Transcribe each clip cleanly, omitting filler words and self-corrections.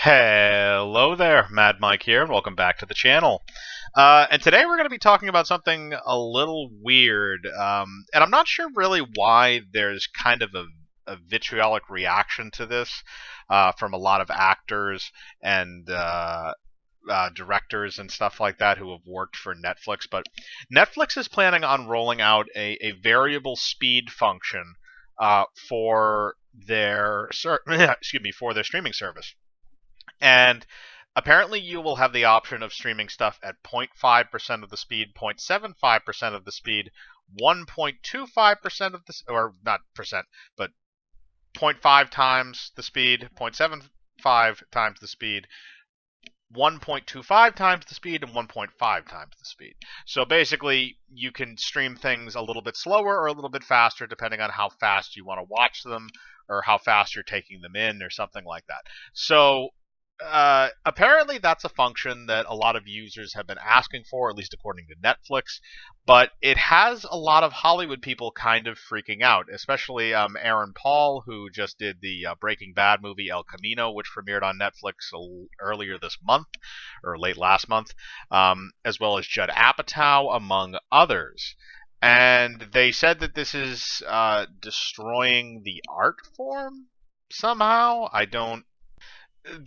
Hello there, Mad Mike here, and welcome back to the channel. And today we're going to be talking about something a little weird, and I'm not sure really why there's kind of a vitriolic reaction to this from a lot of actors and directors and stuff like that who have worked for Netflix. But Netflix is planning on rolling out a variable speed function for their for their streaming service. And apparently, you will have the option of streaming stuff at 0.5% of the speed, 0.75% of the speed, 1.25% of the, or not percent, but zero point 0.5 times the speed, 0.75 times the speed, 1.25 times the speed, and 1.5 times the speed. So basically, you can stream things a little bit slower or a little bit faster depending on how fast you want to watch them or how fast you're taking them in or something like that. So apparently that's a function that a lot of users have been asking for, at least according to Netflix, but it has a lot of Hollywood people kind of freaking out, especially Aaron Paul, who just did the Breaking Bad movie El Camino, which premiered on Netflix earlier this month, or late last month, as well as Judd Apatow, among others. And they said that this is destroying the art form somehow. I don't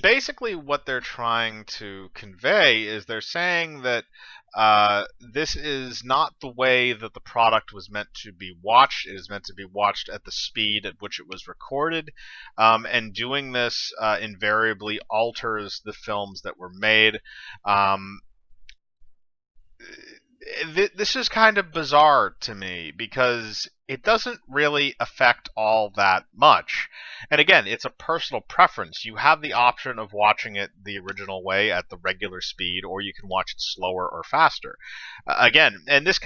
Basically what they're trying to convey is they're saying that this is not the way that the product was meant to be watched. It is meant to be watched at the speed at which it was recorded, and doing this invariably alters the films that were made. Um, this is kind of bizarre to me because it doesn't really affect all that much. And again, it's a personal preference. You have the option of watching it the original way at the regular speed, or you can watch it slower or faster. Again, and this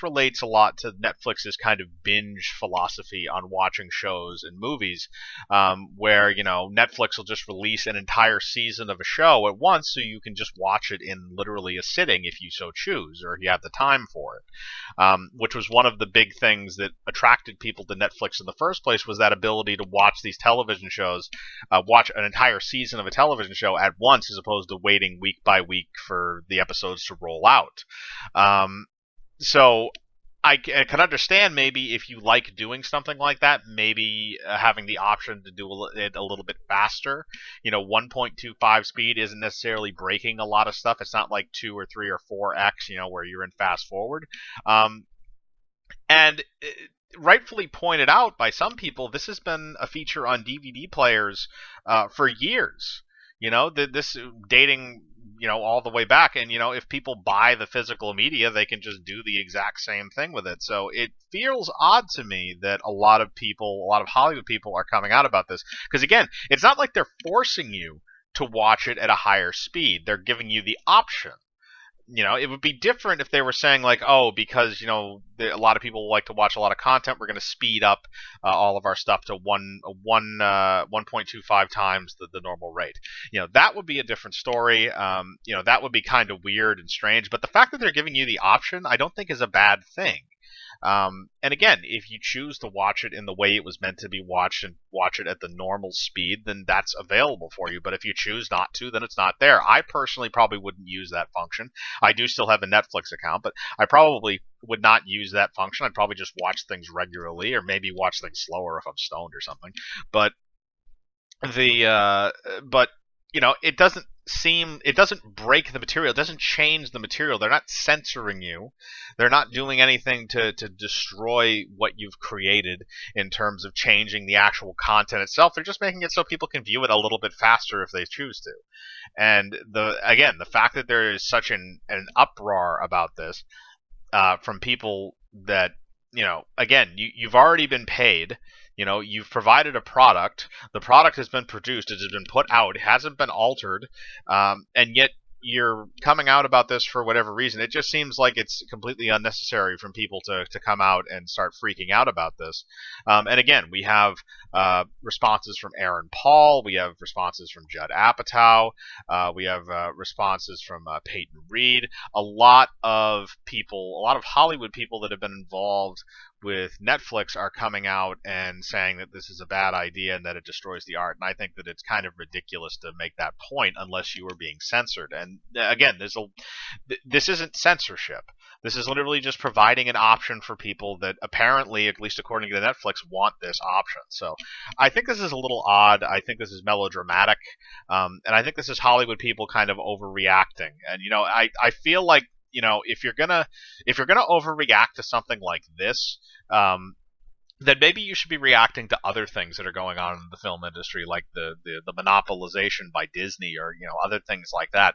relates a lot to Netflix's kind of binge philosophy on watching shows and movies, where Netflix will just release an entire season of a show at once, so you can just watch it in literally a sitting if you so choose, or if you have the time for it. Which was one of the big things that attracted people to Netflix in the first place, was that ability to watch these television shows, watch an entire season of a television show at once, as opposed to waiting week by week for the episodes to roll out. So I can understand maybe if you like doing something like that, maybe having the option to do it a little bit faster. 1.25 speed isn't necessarily breaking a lot of stuff. It's not like 2 or 3 or 4x, where you're in fast forward. And rightfully pointed out by some people, this has been a feature on DVD players for years. This dating all the way back, and if people buy the physical media, they can just do the exact same thing with it. So it feels odd to me that a lot of Hollywood people are coming out about this, because again, it's not like they're forcing you to watch it at a higher speed. They're giving you the option. It would be different if they were saying like, oh, because a lot of people like to watch a lot of content, we're going to speed up all of our stuff to 1.25 times the normal rate. That would be a different story. That would be kind of weird and strange. But the fact that they're giving you the option, I don't think is a bad thing. And again, if you choose to watch it in the way it was meant to be watched and watch it at the normal speed, then that's available for you. But if you choose not to, then it's not there. I personally probably wouldn't use that function. I do still have a Netflix account, but I probably would not use that function. I'd probably just watch things regularly, or maybe watch things slower if I'm stoned or something. But but it doesn't break the material. It doesn't change the material. They're not censoring you. They're not doing anything to destroy what you've created in terms of changing the actual content itself. They're just making it so people can view it a little bit faster if they choose to. And the fact that there is such an uproar about this from people that, again, you've already been paid. You've provided a product. The product has been produced. It has been put out. It hasn't been altered. And yet you're coming out about this for whatever reason. It just seems like it's completely unnecessary from people to come out and start freaking out about this. And again, we have responses from Aaron Paul. We have responses from Judd Apatow. We have responses from Peyton Reed. A lot of Hollywood people that have been involved with Netflix are coming out and saying that this is a bad idea and that it destroys the art. And I think that it's kind of ridiculous to make that point unless you are being censored. And again, this isn't censorship. This is literally just providing an option for people that apparently, at least according to Netflix, want this option. So I think this is a little odd. I think this is melodramatic. And I think this is Hollywood people kind of overreacting. And, I feel like, if you're gonna overreact to something like this, then maybe you should be reacting to other things that are going on in the film industry, like the monopolization by Disney, or other things like that,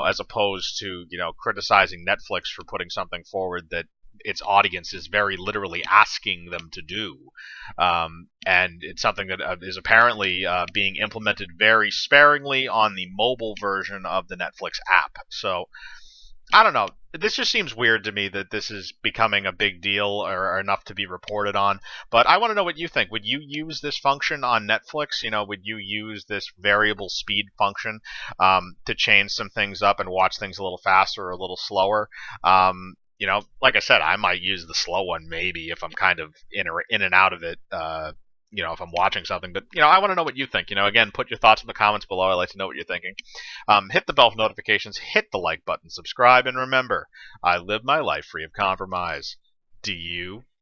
as opposed to criticizing Netflix for putting something forward that its audience is very literally asking them to do, and it's something that is apparently being implemented very sparingly on the mobile version of the Netflix app. So I don't know. This just seems weird to me that this is becoming a big deal, or enough to be reported on. But I want to know what you think. Would you use this function on Netflix? Would you use this variable speed function to change some things up and watch things a little faster or a little slower? Like I said, I might use the slow one maybe if I'm kind of in and out of it. If I'm watching something. But I want to know what you think. Again, put your thoughts in the comments below. I'd like to know what you're thinking. Hit the bell for notifications, hit the like button, subscribe, and remember, I live my life free of compromise. Do you?